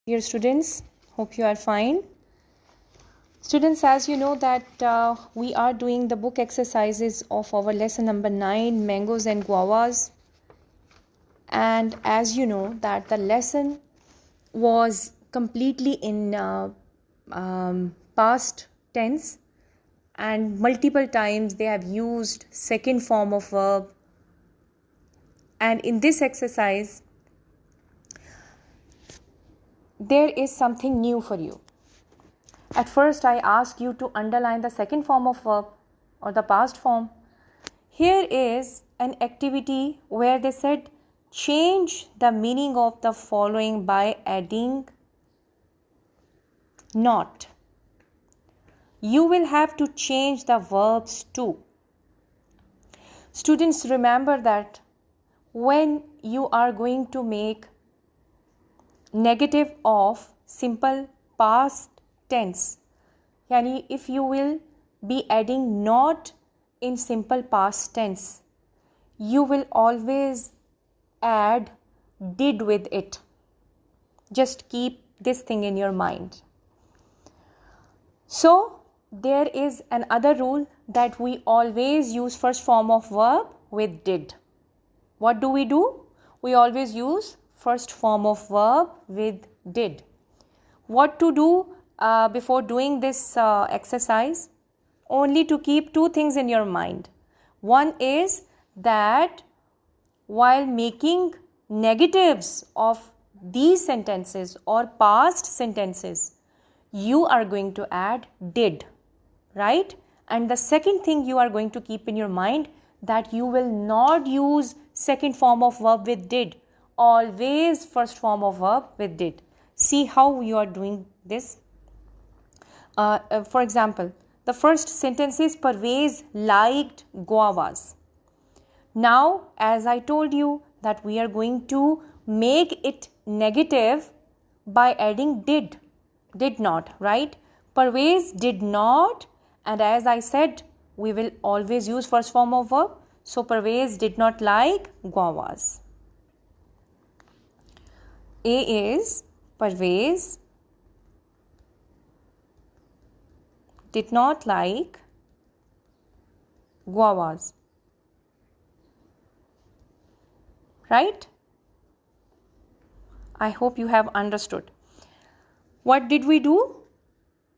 Dear students, hope you are fine. Students, as you know that we are doing the book exercises of our lesson number 9, mangoes and guavas. And as you know that the lesson was completely in past tense, and multiple times they have used second form of verb. And in this exercise, there is something new for you. At first, I asked you to underline the second form of verb or the past form. Here is an activity where they said change the meaning of the following by adding not. You will have to change the verbs too. Students, remember that when you are going to make negative of simple past tense, yani if you will be adding not in simple past tense, you will always add did with it. Just keep this thing in your mind. So there is another rule that we always use first form of verb with did. What do? We always use first form of verb with did. What to do before doing this exercise? Only to keep two things in your mind. One is that while making negatives of these sentences or past sentences, you are going to add did, right? And the second thing you are going to keep in your mind that you will not use second form of verb with did. Always first form of verb with did. See how you are doing this. For example, the first sentence is Parvez liked guavas. Now, as I told you that we are going to make it negative by adding did not, right? Parvez did not, and as I said, we will always use first form of verb. So Parvez did not like guavas. A is Parvez did not like guavas. Right? I hope you have understood. What did we do?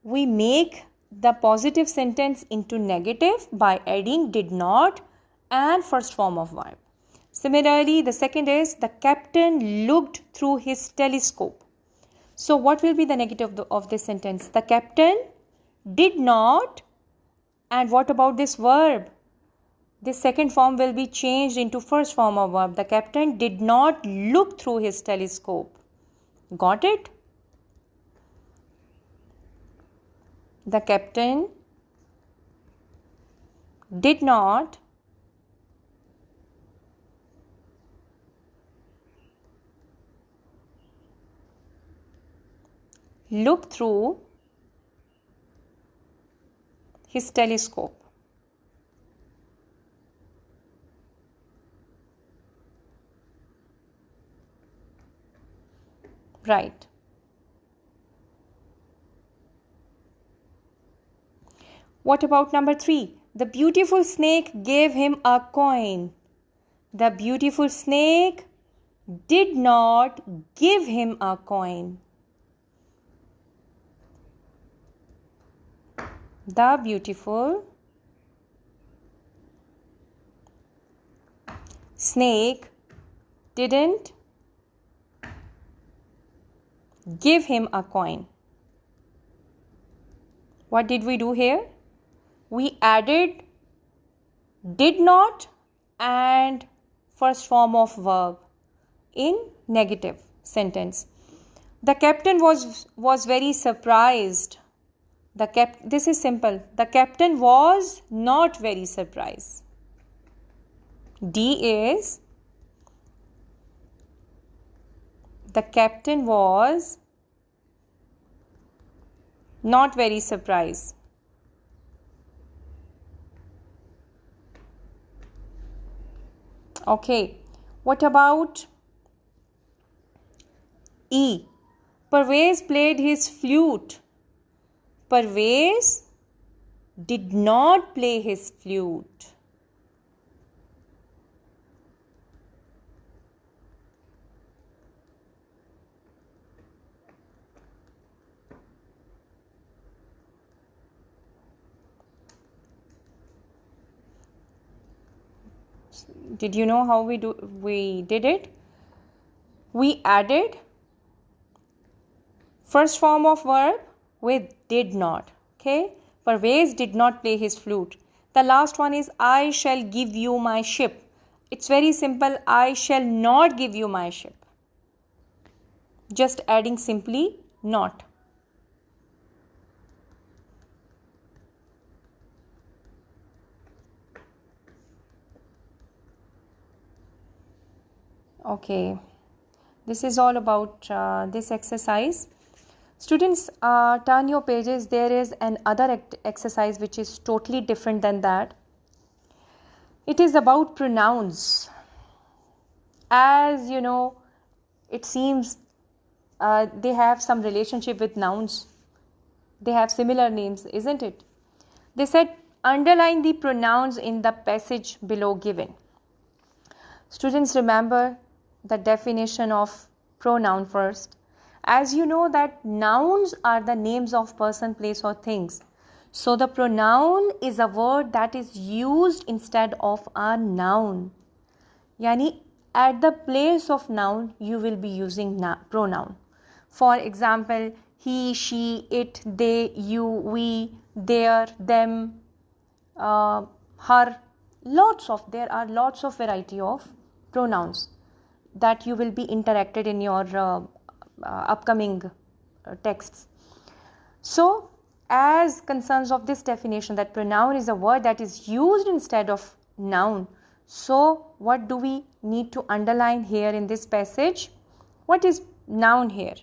We make the positive sentence into negative by adding did not and first form of verb. Similarly, the second is the captain looked through his telescope. So what will be the negative of this sentence? The captain did not, and what about this verb? This second form will be changed into first form of verb. The captain did not look through his telescope. Got it? The captain did not look through his telescope. Right. What about number 3? The beautiful snake gave him a coin. The beautiful snake did not give him a coin. The beautiful snake didn't give him a coin. What did we do here? We added did not and first form of verb in negative sentence. The captain was very surprised. This is simple. The captain was not very surprised. D is the captain was not very surprised. Okay, what about E? Parvez played his flute. Parvez did not play his flute. Did you know how we did it? We added first form of verb with did not. Okay? Parvez did not play his flute. The last one is I shall give you my ship. It's very simple. I shall not give you my ship. Just adding simply not. Okay, this is all about this exercise. Students, turn your pages. There is another exercise which is totally different than that. It is about pronouns. As you know, it seems they have some relationship with nouns. They have similar names, isn't it? They said underline the pronouns in the passage below given. Students, remember the definition of pronoun first. As you know that nouns are the names of person, place or things. So the pronoun is a word that is used instead of a noun. Yani at the place of noun you will be using pronoun. For example, he, she, it, they, you, we, their, them, her. There are lots of variety of pronouns that you will be interacted in your upcoming texts. So, as concerns of this definition that pronoun is a word that is used instead of noun. So, what do we need to underline here in this passage? What is noun here?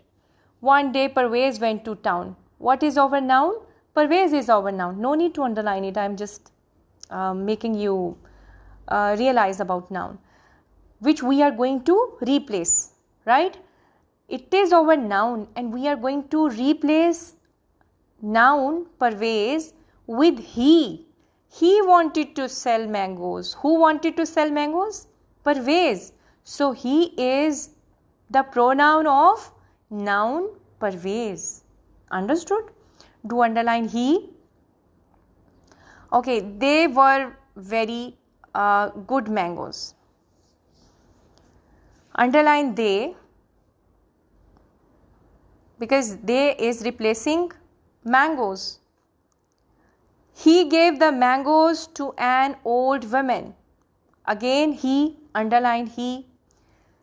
One day Parvez went to town. What is our noun? Parvez is our noun. No need to underline it. I am just making you realize about noun, which we are going to replace, right? It is our noun and we are going to replace noun Parvez with he. He wanted to sell mangoes. Who wanted to sell mangoes? Parvez. So he is the pronoun of noun Parvez. Understood? Do underline he. Okay, they were very good mangoes. Underline they, because they is replacing mangoes. He gave the mangoes to an old woman. Again he, underline he.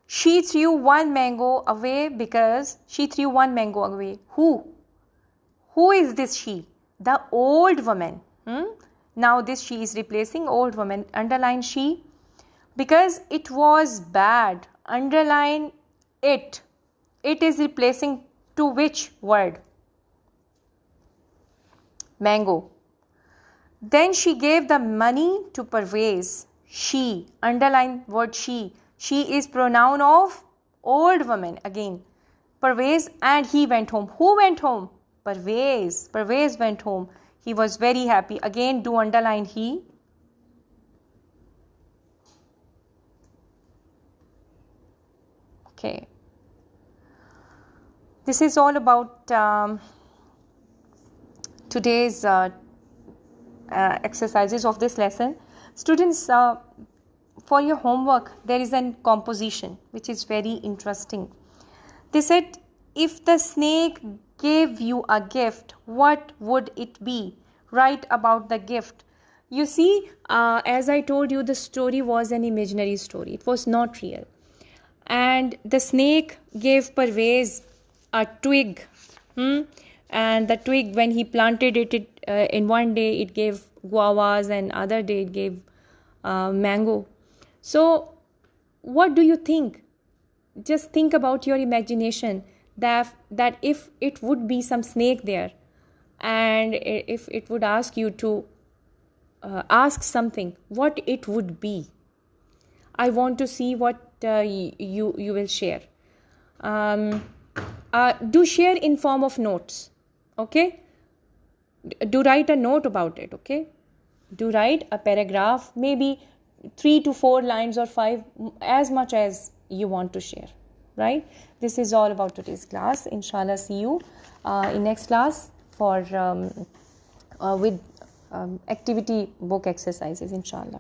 She threw one mango away because she threw one mango away. Who? Who is this she? The old woman. Now this she is replacing old woman. Underline she. Because it was bad. Underline it. It is replacing to which word? Mango. Then she gave the money to Parvez. She. Underline word she. She is pronoun of old woman. Again. Parvez and he went home. Who went home? Parvez. Parvez went home. He was very happy. Again do underline he. Okay. This is all about today's exercises of this lesson. Students, for your homework, there is a composition which is very interesting. They said, if the snake gave you a gift, what would it be? Write about the gift. You see, as I told you, the story was an imaginary story. It was not real. And the snake gave Parvez a twig. And the twig, when he planted it, in one day it gave guavas and other day it gave mango. So what do you think? Just think about your imagination that if it would be some snake there and if it would ask you to ask something, what it would be. I want to see what you will share. Do share in form of notes. Okay, do write a note about it. Okay, do write a paragraph, maybe 3 to 4 lines or 5, as much as you want to share. Right, this is all about today's class. Inshallah, see you in next class for with activity book exercises, inshallah.